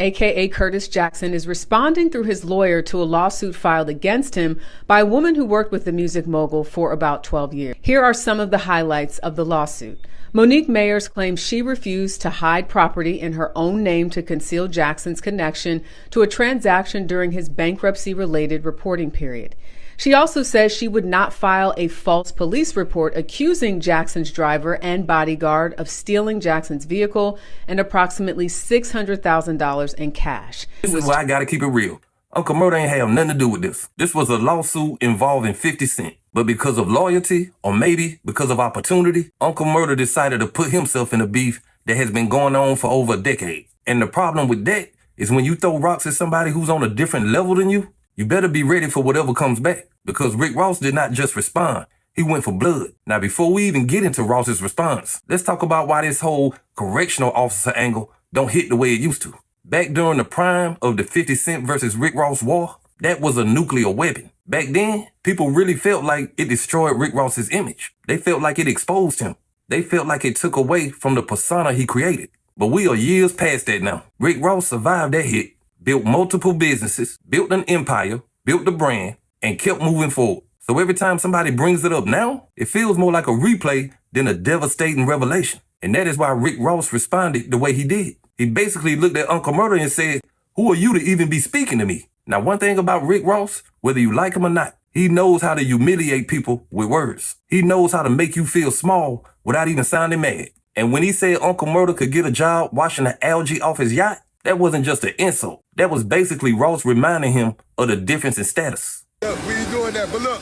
aka Curtis Jackson, is responding through his lawyer to a lawsuit filed against him by a woman who worked with the music mogul for about 12 years. Here are some of the highlights of the lawsuit. Monique Mayers claims she refused to hide property in her own name to conceal Jackson's connection to a transaction during his bankruptcy-related reporting period. She also says she would not file a false police report accusing Jackson's driver and bodyguard of stealing Jackson's vehicle and approximately $600,000 in cash. This is why I gotta keep it real. Uncle Murda ain't have nothing to do with this. This was a lawsuit involving 50 Cent. But because of loyalty, or maybe because of opportunity, Uncle Murda decided to put himself in a beef that has been going on for over a decade. And the problem with that is when you throw rocks at somebody who's on a different level than you better be ready for whatever comes back. Because Rick Ross did not just respond, he went for blood. Now, before we even get into Ross's response, let's talk about why this whole correctional officer angle don't hit the way it used to. Back during the prime of the 50 Cent versus Rick Ross war, that was a nuclear weapon. Back then, people really felt like it destroyed Rick Ross's image. They felt like it exposed him. They felt like it took away from the persona he created. But we are years past that now. Rick Ross survived that hit, built multiple businesses, built an empire, built the brand, and kept moving forward. So every time somebody brings it up now, it feels more like a replay than a devastating revelation. And that is why Rick Ross responded the way he did. He basically looked at Uncle Murda and said, "Who are you to even be speaking to me?" Now, one thing about Rick Ross, whether you like him or not, he knows how to humiliate people with words. He knows how to make you feel small without even sounding mad. And when he said Uncle Murda could get a job washing the algae off his yacht, that wasn't just an insult. That was basically Ross reminding him of the difference in status. Yeah, we doing that, but look,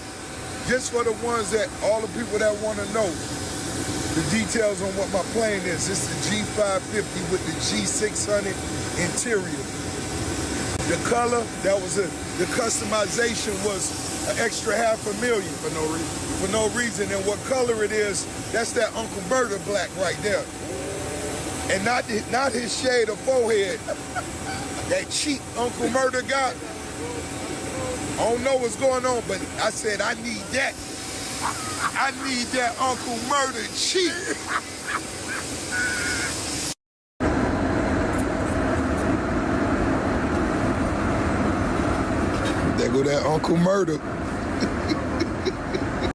just for the ones that, all the people that want to know the details on what my plane is, it's the G550 with the G600 interior. The color, the customization was an extra $500,000 for no reason. And what color it is, that's that Uncle Murda black right there. And not his shade of forehead, that cheap Uncle Murda got. I don't know what's going on, but I said I need that. I need that Uncle Murda cheap. There go that Uncle Murda.